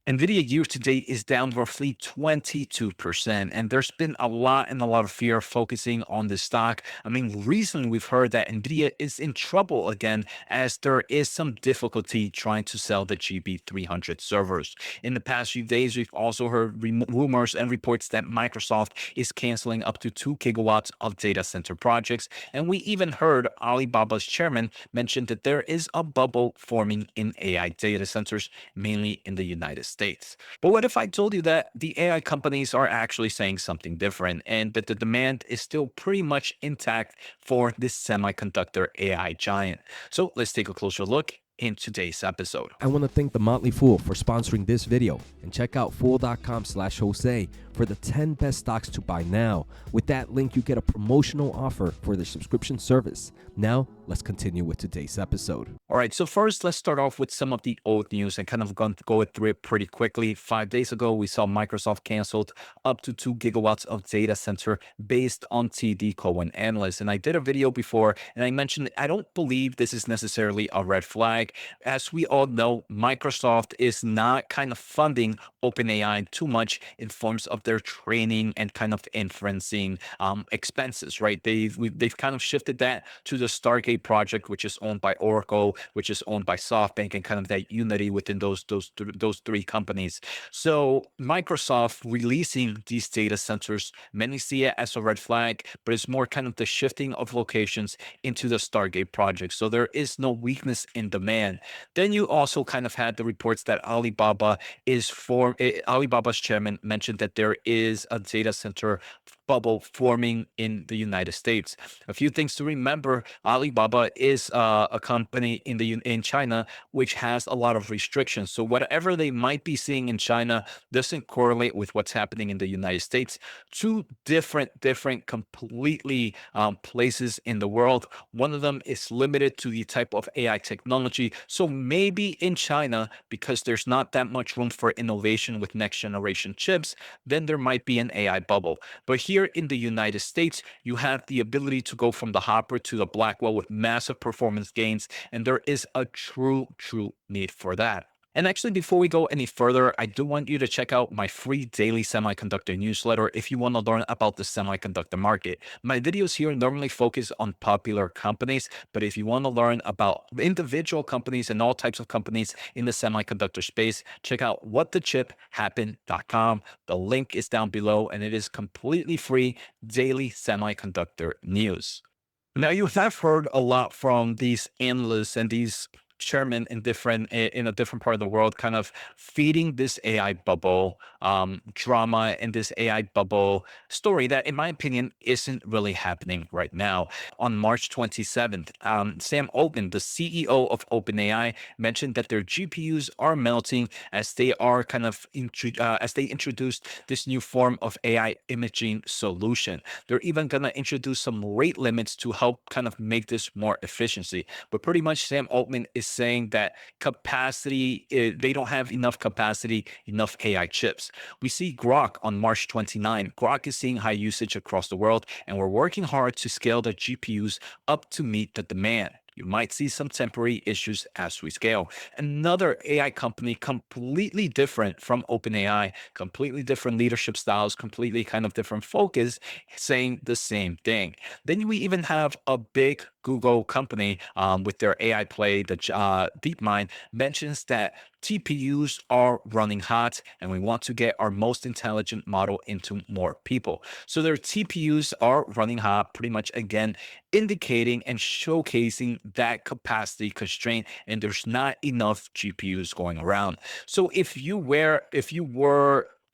Nvidia year to date is down roughly 22%. And there's been a lot and a lot of fear focusing on the stock. I mean, recently we've heard that Nvidia is in trouble again as there is some difficulty trying to sell the GB300 servers. In the past few days, we've also heard rumors and reports that Microsoft is canceling up to 2 gigawatts of data center projects. And we even heard Alibaba's chairman mention that there is a bubble forming in AI data centers, mainly in the United States. But what if I told you that the AI companies are actually saying something different and that the demand is still pretty much intact for this semiconductor AI giant? So let's take a closer look in today's episode. I want to thank The Motley Fool for sponsoring this video, and check out fool.com/Jose for the 10 best stocks to buy now. With that link, you get a promotional offer for the subscription service. Now, let's continue with today's episode. All right, so first, let's start off with some of the old news and kind of go through it pretty quickly. 5 days ago, we saw Microsoft canceled up to 2 gigawatts of data center based on TD Cowen analysts. And I did a video before and I mentioned I don't believe this is necessarily a red flag. As we all know, Microsoft is not kind of funding OpenAI too much in forms of their training and kind of inferencing expenses, right? They've kind of shifted that to the Stargate project, which is owned by Oracle, which is owned by SoftBank, and kind of that unity within those three companies. So Microsoft releasing these data centers, many see it as a red flag, but it's more kind of the shifting of locations into the Stargate project. So there is no weakness in demand. Then you also kind of had the reports that Alibaba's chairman mentioned that there is a data center bubble forming in the United States. A few things to remember: Alibaba is a company in China which has a lot of restrictions. So whatever they might be seeing in China doesn't correlate with what's happening in the United States. Two different, completely places in the world. One of them is limited to the type of AI technology. So maybe in China, because there's not that much room for innovation with next generation chips, then there might be an AI bubble. But here in the United States, you have the ability to go from the Hopper to the Blackwell with massive performance gains, and there is a true need for that. And actually, before we go any further, I do want you to check out my free daily semiconductor newsletter if you want to learn about the semiconductor market. My videos here normally focus on popular companies, but if you want to learn about individual companies and all types of companies in the semiconductor space, check out whatthechiphappened.com. The link is down below, and it is completely free daily semiconductor news. Now, you have heard a lot from these analysts and these chairmen in a different part of the world, kind of feeding this AI bubble drama and this AI bubble story that, in my opinion, isn't really happening right now. On March 27th, Sam Altman, the CEO of OpenAI, mentioned that their GPUs are melting as they are as they introduced this new form of AI imaging solution. They're even going to introduce some rate limits to help kind of make this more efficiency. But pretty much Sam Altman is saying that they don't have enough capacity, enough AI chips. We see Grok on March 29. Grok is seeing high usage across the world, and we're working hard to scale the GPUs up to meet the demand. You might see some temporary issues as we scale. Another AI company completely different from OpenAI, completely different leadership styles, completely kind of different focus, saying the same thing. Then we even have a big Google company with their AI play, the DeepMind, mentions that TPUs are running hot and we want to get our most intelligent model into more people. So their TPUs are running hot, pretty much again indicating and showcasing that capacity constraint, and there's not enough GPUs going around. So if you were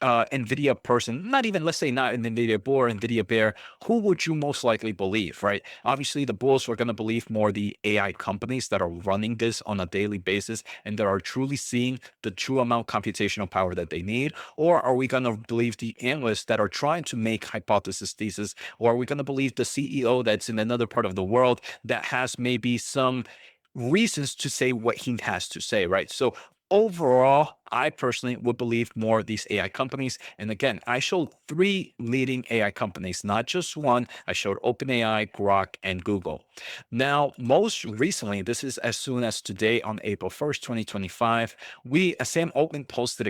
Nvidia person, not even, let's say, not an Nvidia bull or Nvidia bear, who would you most likely believe, right? Obviously, the bulls are going to believe more the AI companies that are running this on a daily basis and that are truly seeing the true amount of computational power that they need. Or are we going to believe the analysts that are trying to make hypothesis thesis? Or are we going to believe the CEO that's in another part of the world that has maybe some reasons to say what he has to say, right? So overall, I personally would believe more of these AI companies. And again, I showed 3 leading AI companies, not just one. I showed OpenAI, Grok, and Google. Now, most recently, this is as soon as today on April 1st, 2025, Sam Altman posted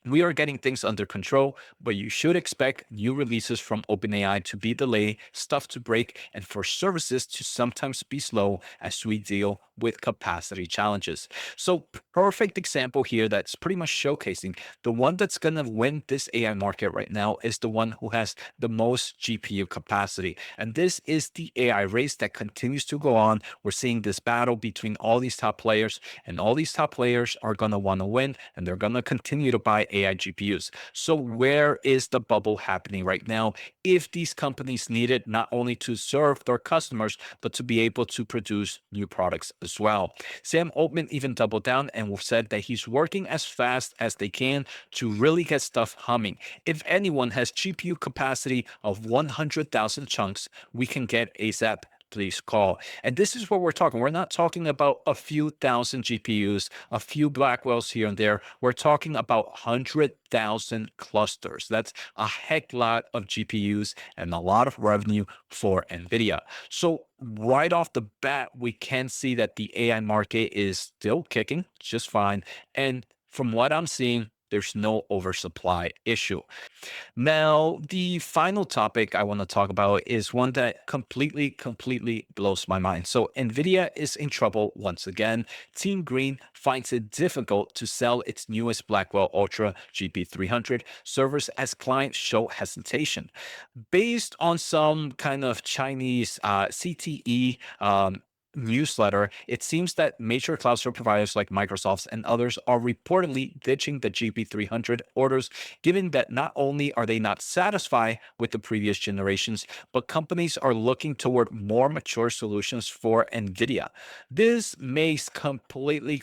We are getting things under control, but you should expect new releases from OpenAI to be delayed, stuff to break, and for services to sometimes be slow as we deal with capacity challenges. So, perfect example here that's pretty much showcasing the one that's going to win this AI market right now is the one who has the most GPU capacity. And this is the AI race that continues to go on. We're seeing this battle between all these top players, and all these top players are going to want to win, and they're going to continue to buy AI GPUs. So, where is the bubble happening right now? If these companies need it not only to serve their customers, but to be able to produce new products as well. Sam Altman even doubled down and said that he's working as fast as they can to really get stuff humming. If anyone has GPU capacity of 100,000 chunks, we can get ASAP. Please call. And this is what we're talking. We're not talking about a few thousand GPUs, a few Blackwells here and there. We're talking about 100,000 clusters. That's a heck lot of GPUs and a lot of revenue for Nvidia. So right off the bat, we can see that the AI market is still kicking just fine. And from what I'm seeing, there's no oversupply issue. Now, the final topic I want to talk about is one that completely blows my mind. So, Nvidia is in trouble once again. Team Green finds it difficult to sell its newest Blackwell Ultra GP300 servers as clients show hesitation. Based on some kind of Chinese CTE newsletter, it seems that major cloud service providers like Microsoft and others are reportedly ditching the GP300 orders, given that not only are they not satisfied with the previous generations, but companies are looking toward more mature solutions for NVIDIA. This makes completely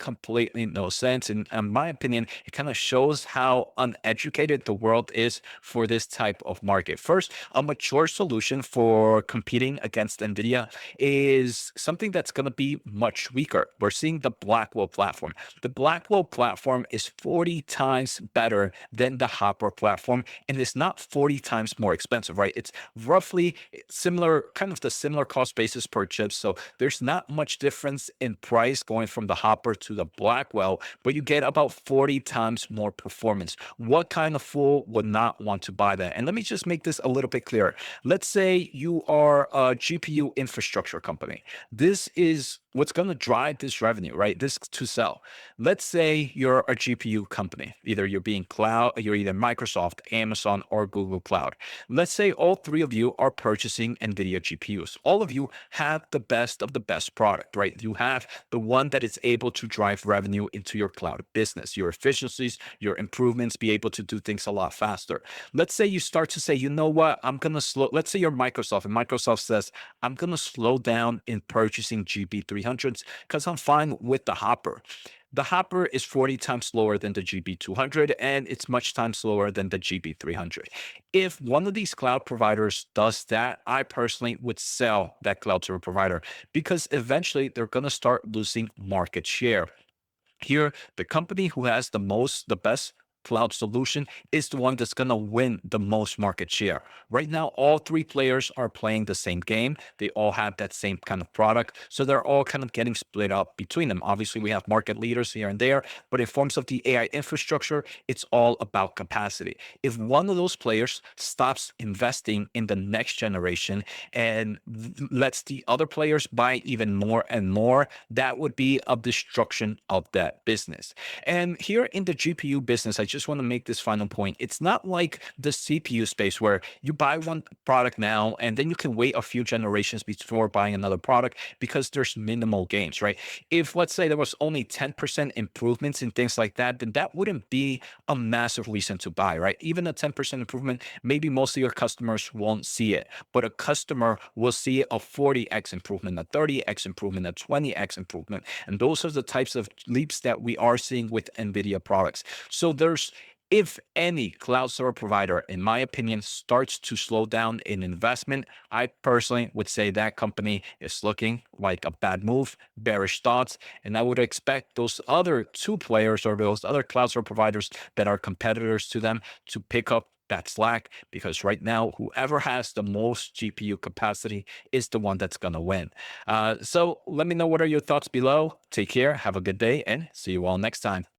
no sense. And in my opinion, it kind of shows how uneducated the world is for this type of market. First, a mature solution for competing against NVIDIA is something that's going to be much weaker. We're seeing the Blackwell platform. The Blackwell platform is 40 times better than the Hopper platform, and it's not 40 times more expensive, right? It's roughly similar, kind of the similar cost basis per chip. So there's not much difference in price going from the Hopper to the Blackwell, but you get about 40 times more performance. What kind of fool would not want to buy that? And let me just make this a little bit clearer. Let's say you are a GPU infrastructure company. This is what's going to drive this revenue, right? This to sell. Let's say you're a GPU company. Either you're either Microsoft, Amazon, or Google Cloud. Let's say all three of you are purchasing NVIDIA GPUs. All of you have the best of the best product, right? You have the one that is able to drive revenue into your cloud business, your efficiencies, your improvements, be able to do things a lot faster. Let's say you start to say, you know what, I'm going to slow. Let's say you're Microsoft and Microsoft says, I'm going to slow down in purchasing GB300s because I'm fine with the Hopper. The Hopper is 40 times slower than the GB200, and it's much times slower than the GB300. If one of these cloud providers does that, I personally would sell that cloud service provider because eventually they're going to start losing market share. Here, the company who has the best cloud solution is the one that's going to win the most market share. Right now, all three players are playing the same game. They all have that same kind of product. So they're all kind of getting split up between them. Obviously, we have market leaders here and there, but in forms of the AI infrastructure, it's all about capacity. If one of those players stops investing in the next generation and lets the other players buy even more and more, that would be a destruction of that business. And here in the GPU business, I just want to make this final point. It's not like the CPU space where you buy one product now and then you can wait a few generations before buying another product because there's minimal gains, right? If let's say there was only 10% improvements in things like that, then that wouldn't be a massive reason to buy, right? Even a 10% improvement, maybe most of your customers won't see it, but a customer will see a 40x improvement, a 30x improvement, a 20x improvement. And those are the types of leaps that we are seeing with NVIDIA products. So if any cloud server provider, in my opinion, starts to slow down in investment, I personally would say that company is looking like a bad move, bearish thoughts. And I would expect those other two players or those other cloud server providers that are competitors to them to pick up that slack because right now, whoever has the most GPU capacity is the one that's going to win. So let me know what are your thoughts below. Take care, have a good day, and see you all next time.